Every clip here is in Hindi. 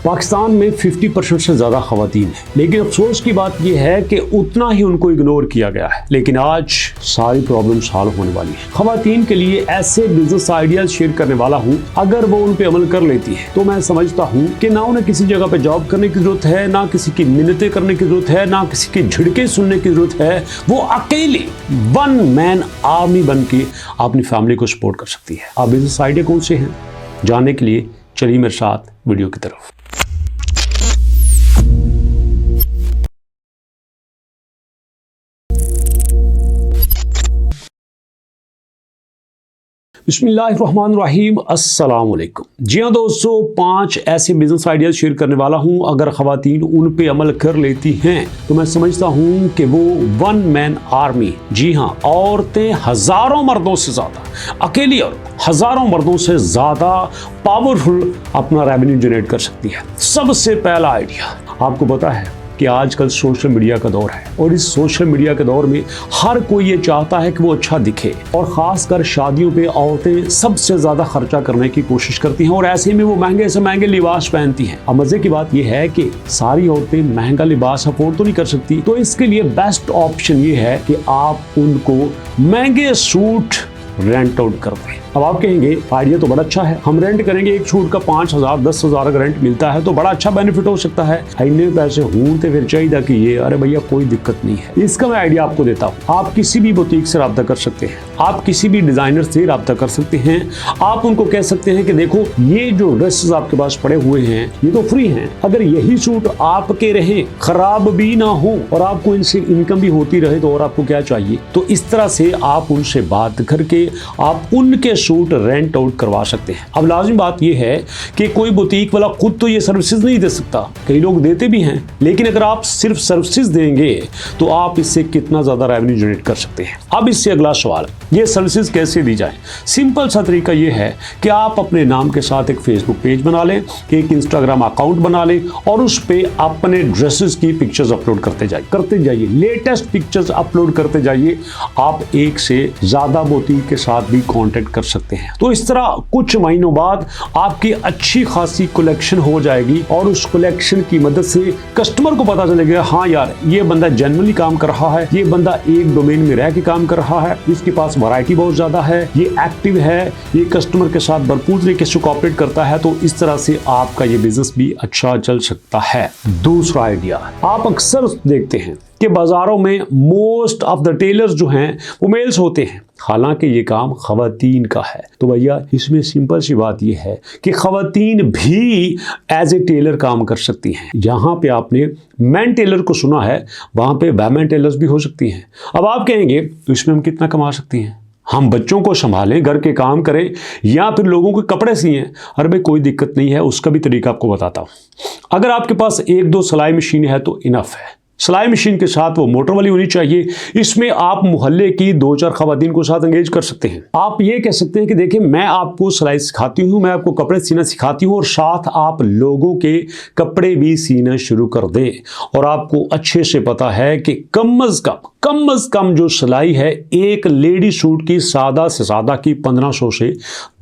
पाकिस्तान में 50% से ज़्यादा ख़वातीन हैं, लेकिन अफसोस की बात यह है कि उतना ही उनको इग्नोर किया गया है। लेकिन आज सारी प्रॉब्लम सॉल्व होने वाली है। ख़वातीन के लिए ऐसे बिजनेस आइडियाज शेयर करने वाला हूँ, अगर वो उन पे अमल कर लेती है तो मैं समझता हूँ कि ना उन्हें किसी जगह पे जॉब करने की जरूरत है, ना किसी की मिन्नतें करने की जरूरत है, ना किसी की झिड़के सुनने की जरूरत है। वो अकेले वन मैन आर्मी बन के अपनी फैमिली को सपोर्ट कर सकती है। अब बिजनेस आइडिया कौन से हैं, जानने के लिए चलिए मेरे साथ वीडियो की तरफ। बिस्मिल्लाहिर्रहमानिर्रहीम, अस्सलाम वालेकुम। जी हाँ दोस्तों, 5 ऐसे बिजनेस आइडियाज शेयर करने वाला हूँ। अगर ख़वातीन उन पे अमल कर लेती हैं तो मैं समझता हूँ कि वो वन मैन आर्मी, जी हाँ, औरतें हज़ारों मर्दों से ज़्यादा, अकेली और हज़ारों मर्दों से ज़्यादा पावरफुल अपना रेवेन्यू जनरेट कर सकती है। सबसे पहला आइडिया, आपको पता है कि आजकल सोशल मीडिया का दौर है और इस सोशल मीडिया के दौर में हर कोई ये चाहता है कि वो अच्छा दिखे, और ख़ासकर शादियों पे औरतें सबसे ज़्यादा खर्चा करने की कोशिश करती हैं और ऐसे में वो महंगे से महंगे लिबास पहनती हैं। अब मज़े की बात ये है कि सारी औरतें महंगा लिबास अफोर्ड तो नहीं कर सकती, तो इसके लिए बेस्ट ऑप्शन ये है कि आप उनको महंगे सूट रेंट आउट कर दें। अब आप कहेंगे आइडिया तो बड़ा अच्छा है, हम रेंट करेंगे, एक सूट का 5,000 10,000 का रेंट मिलता है तो बड़ा अच्छा बेनिफिट हो सकता है। इतने पैसे हूं तो फिर चाहिए कि ये, अरे भैया कोई दिक्कत नहीं है। इसका मैं आइडिया आपको देता हूँ। आप किसी भी बुटीक से रब्ता कर सकते हैं, आप किसी भी डिजाइनर से रब्ता कर सकते हैं। आप उनको कह सकते हैं कि देखो ये जो ड्रेसेस आपके पास पड़े हुए हैं ये तो फ्री हैं, अगर यही सूट आपके रहे, खराब भी ना हो और आपको इनसे इनकम भी होती रहे तो और आपको क्या चाहिए। तो इस तरह से आप उनसे बात करके आप उनके सूट रेंट आउट करवा सकते हैं। अब लाजिम बात यह है कि कोई बुटीक वाला खुद तो ये सर्विसेज नहीं दे सकता, कई लोग देते भी हैं, लेकिन अगर आप सिर्फ सर्विसेज देंगे तो आप इससे कितना ज्यादा रेवेन्यू जनरेट कर सकते हैं। अब इससे अगला सवाल, ये सर्विसेज कैसे दी जाए। सिंपल सा तरीका ये है कि आप अपने नाम के साथ एक फेसबुक पेज बना लें, एक इंस्टाग्राम अकाउंट बना लें और उस पे अपने ड्रेसेस की पिक्चर्स अपलोड करते जाइए, लेटेस्ट पिक्चर्स अपलोड करते जाइए। आप एक से ज्यादा बुटीक के साथ भी कांटेक्ट कर सकते हैं। तो इस तरह कुछ महीनों बाद आपकी अच्छी खासी कलेक्शन हो जाएगी और उस कलेक्शन की मदद से कस्टमर को पता चलेगा, हाँ यार ये बंदा जेन्युइनली काम कर रहा है, ये बंदा एक डोमेन में रह के काम कर रहा है, इसके पास वैरायटी बहुत ज्यादा है, ये एक्टिव है, ये कस्टमर के साथ भरपूर तरीके से कोऑपरेट करता है। तो इस तरह से आपका ये बिजनेस भी अच्छा चल सकता है। दूसरा आइडिया, आप अक्सर देखते हैं कि बाजारों में मोस्ट ऑफ द टेलर्स जो हैं वो मेल्स होते हैं, हालांकि ये काम खवातीन का है। तो भैया इसमें सिंपल सी बात ये है कि खवातीन भी एज ए टेलर काम कर सकती हैं। जहां पे आपने मैन टेलर को सुना है वहां पे वैमेन टेलर्स भी हो सकती हैं। अब आप कहेंगे तो इसमें हम कितना कमा सकती हैं, हम बच्चों को संभालें, घर के काम करें या फिर लोगों के कपड़े सिएं। अरे भाई कोई दिक्कत नहीं है, उसका भी तरीका आपको बताता हूँ। अगर आपके पास 1-2 सिलाई मशीन है तो इनफ है। सिलाई मशीन के साथ वो मोटर वाली होनी चाहिए। इसमें आप मोहल्ले की 2-4 खवातीन को साथ एंगेज कर सकते हैं। आप ये कह सकते हैं कि देखिए मैं आपको सिलाई सिखाती हूँ, मैं आपको कपड़े सीना सिखाती हूँ और साथ आप लोगों के कपड़े भी सीना शुरू कर दें। और आपको अच्छे से पता है कि कम अज कम जो सिलाई है एक लेडी सूट की सादा से सादा की 1500 से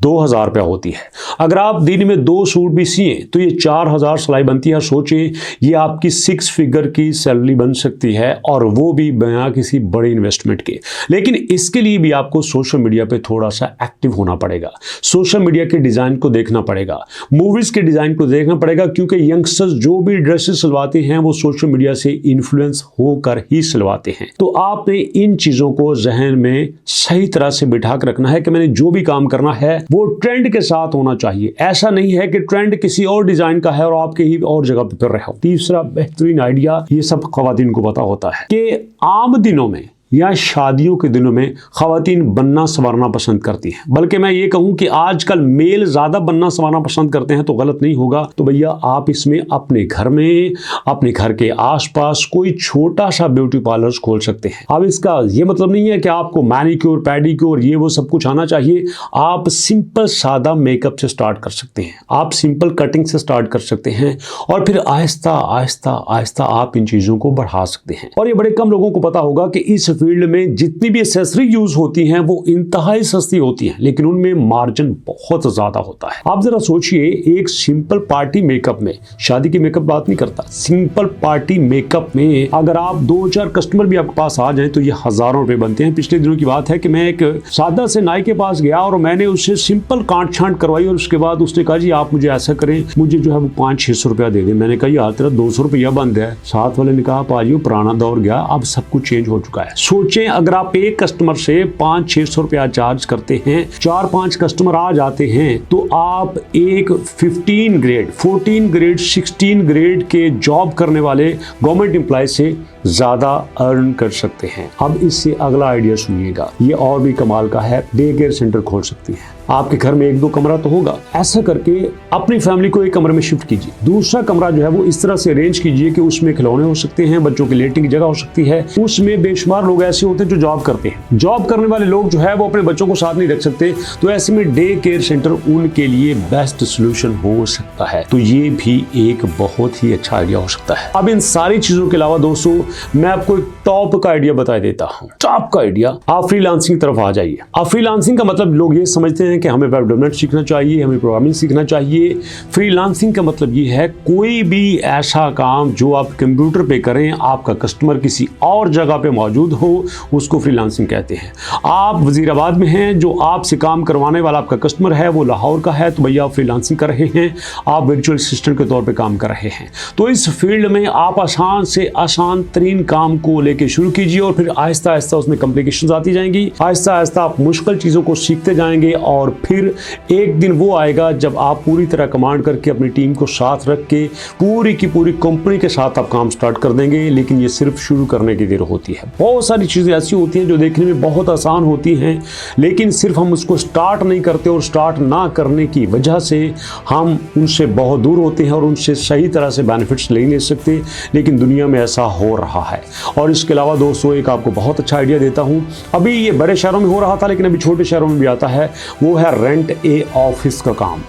2000 रुपया होती है। अगर आप दिन में 2 सूट भी सिए तो ये 4000 सिलाई बनती है। सोचिए ये आपकी 6 फिगर की सैलरी बन सकती है और वो भी बिना किसी बड़े इन्वेस्टमेंट के। लेकिन इसके लिए भी आपको सोशल मीडिया पे थोड़ा सा एक्टिव होना पड़ेगा, सोशल मीडिया के डिजाइन को देखना पड़ेगा, मूवीज के डिजाइन को देखना पड़ेगा, क्योंकि यंगस्टर्स जो भी ड्रेसेस सिलवाते हैं वो सोशल मीडिया से इन्फ्लुएंस होकर ही सिलवाते हैं। तो आपने इन चीजों को जहन में सही तरह से बिठा कर रखना है कि मैंने जो भी काम करना है वो ट्रेंड के साथ होना चाहिए। ऐसा नहीं है कि ट्रेंड किसी और डिजाइन का है और आपके ही और जगह पे फिर रहे हो। तीसरा बेहतरीन आइडिया, ये सब खवातीन को पता होता है कि आम दिनों में या शादियों के दिनों में खवातीन बनना संवारना पसंद करती हैं। बल्कि मैं ये कहूं कि आजकल मेल ज्यादा बनना संवारना पसंद करते हैं तो गलत नहीं होगा। तो भैया आप इसमें अपने घर में, अपने घर के आसपास कोई छोटा सा ब्यूटी पार्लर खोल सकते हैं। अब इसका ये मतलब नहीं है कि आपको मैनिक्योर पैडिक्योर ये वो सब कुछ आना चाहिए। आप सिंपल सादा मेकअप से स्टार्ट कर सकते हैं, आप सिंपल कटिंग से स्टार्ट कर सकते हैं और फिर आहिस्ता आहिस्ता आहिस्ता आप इन चीजों को बढ़ा सकते हैं। और ये बड़े कम लोगों को पता होगा कि इस फील्ड में जितनी भी एक्सेसरी यूज होती हैं वो इंतहाई सस्ती होती हैं, लेकिन उनमें मार्जिन बहुत ज्यादा होता है। आप जरा सोचिए, एक सिंपल पार्टी मेकअप में, शादी की मेकअप बात नहीं करता, सिंपल पार्टी मेकअप में अगर आप 2-4 कस्टमर भी आपके पास आ जाए तो ये हजारों रुपए बनते हैं। पिछले दिनों की बात है कि मैं एक सादा से नाई के पास गया और मैंने उससे सिंपल काट छांट करवाई और उसके बाद उसने कहा जी आप मुझे ऐसा करें, मुझे जो है वो 500-600 रुपया दे दें। मैंने कहा यार तेरा 200 रुपया बंद है। साथ वाले ने कहा पाजी पुराना दौर गया, अब सब कुछ चेंज हो चुका है। सोचें अगर आप एक कस्टमर से 500-600 रुपया चार्ज करते हैं, 4-5 कस्टमर आ जाते हैं तो आप एक 15 ग्रेड, 14 ग्रेड, 16 ग्रेड के जॉब करने वाले गवर्नमेंट एम्प्लॉय से ज्यादा अर्न कर सकते हैं। अब इससे अगला आइडिया सुनिएगा, ये और भी कमाल का है। डे केयर सेंटर खोल सकती है। आपके घर में 1-2 कमरा तो होगा, ऐसा करके अपनी फैमिली को एक कमरे में शिफ्ट कीजिए। दूसरा कमरा जो है वो इस तरह से अरेंज कीजिए कि उसमें खिलौने हो सकते हैं, बच्चों की लेटने की जगह हो सकती है। उसमें बेशुमार लोग ऐसे होते हैं जो जॉब करते हैं। जॉब करने वाले लोग जो है वो अपने बच्चों को साथ नहीं रख सकते, तो ऐसे में डे केयर सेंटर उनके लिए बेस्ट सोल्यूशन हो सकता है। तो ये भी एक बहुत ही अच्छा आइडिया हो सकता है। अब इन सारी चीजों के अलावा दोस्तों मैं आपको एक टॉप का आइडिया बता देता हूँ। टॉप का आइडिया, आप फ्रीलांसिंग तरफ आ जाइए। अब फ्रीलांसिंग का मतलब लोग ये समझते हैं कि हमें वेब डेवलपमेंट सीखना चाहिए, हमें प्रोग्रामिंग सीखना चाहिए। फ्रीलांसिंग का मतलब ये है कोई भी ऐसा काम जो आप कंप्यूटर पे करें, आपका कस्टमर किसी और जगह पे मौजूद हो, उसको फ्रीलांसिंग कहते हैं। आप वजीराबाद में हैं, जो आपसे काम करवाने वाला आपका कस्टमर है वो लाहौर का है, तो भैया आप फ्रीलांसिंग कर रहे हैं, आप वर्चुअल असिस्टेंट के तौर पर काम कर रहे हैं। तो इस फील्ड में आप आसान से आसान तरीन काम को लेके शुरू कीजिए और फिर आहिस्ता आहिस्ता उसमें कॉम्प्लिकेशंस आती जाएंगी। आहिस्ता आहिस्ता आप मुश्किल चीज़ों को सीखते जाएंगे और फिर एक दिन वो आएगा जब आप पूरी तरह कमांड करके अपनी टीम को साथ रख के पूरी की पूरी कंपनी के साथ आप काम स्टार्ट कर देंगे। लेकिन ये सिर्फ शुरू करने की देर होती है। बहुत सारी चीज़ें ऐसी होती हैं जो देखने में बहुत आसान होती हैं, लेकिन सिर्फ हम उसको स्टार्ट नहीं करते और स्टार्ट ना करने की वजह से हम उनसे बहुत दूर होते हैं और उनसे सही तरह से बेनिफिट्स ले नहीं सकते। लेकिन दुनिया में ऐसा हो रहा है। और इसके अलावा दोस्तों एक आपको बहुत अच्छा आइडिया देता हूँ। अभी ये बड़े शहरों में हो रहा था, लेकिन अभी छोटे शहरों में भी आता है, वो है रेंट ए ऑफिस का काम।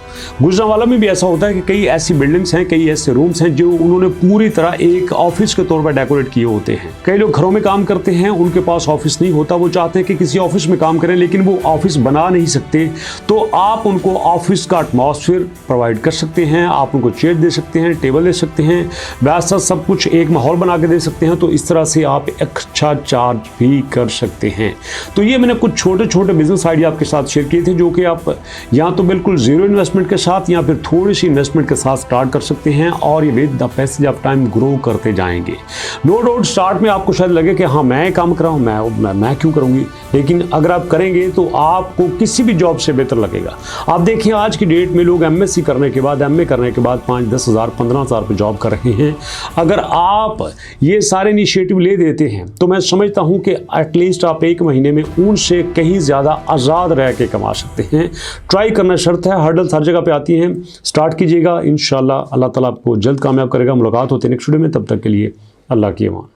गुजरांवाला में भी ऐसा होता है कि कई ऐसी बिल्डिंग्स हैं, कई ऐसे रूम्स हैं जो उन्होंने पूरी तरह एक ऑफिस के तौर पर डेकोरेट किए होते हैं। कई लोग घरों में काम करते हैं, उनके पास ऑफिस नहीं होता, वो चाहते हैं कि किसी ऑफिस में काम करें, लेकिन वो ऑफिस बना नहीं सकते। तो आप उनको ऑफिस का एटमॉस्फेयर प्रोवाइड कर सकते हैं, आप उनको चेयर दे सकते हैं, टेबल दे सकते हैं, वैसा सब कुछ एक माहौल बना के दे सकते हैं। तो इस तरह से आप अच्छा चार्ज भी कर सकते हैं। तो ये मैंने कुछ छोटे छोटे बिजनेस आइडिया आपके साथ शेयर किए थे, जो कि आप या तो बिल्कुल जीरो इन्वेस्टमेंट के साथ या फिर थोड़ी सी इन्वेस्टमेंट के साथ स्टार्ट कर सकते हैं और ये with the passage of time grow करते जाएंगे। नो डाउट स्टार्ट में आपको शायद लगे कि हाँ मैं काम कर रहा हूँ, मैं क्यों करूँगी, लेकिन अगर आप करेंगे तो आपको किसी भी जॉब से बेहतर लगेगा। आप देखिए आज की डेट में लोग एमएससी करने के बाद, एमए करने के बाद 5-10 हज़ार 15 हज़ार पे जॉब कर रहे हैं। अगर आप ये सारे इनिशिएटिव ले देते हैं तो मैं समझता हूँ कि एटलीस्ट आप एक महीने में उनसे कहीं ज़्यादा आज़ाद रह के कमा सकते हैं। ट्राई करना शर्त है, हर्डल्स हर जगह पे आती हैं। स्टार्ट कीजिएगा, इंशाल्लाह अल्लाह ताला आपको जल्द कामयाब करेगा। मुलाकात होती है नेक्स्ट वीडियो में, तब तक के लिए अल्लाह की अमान।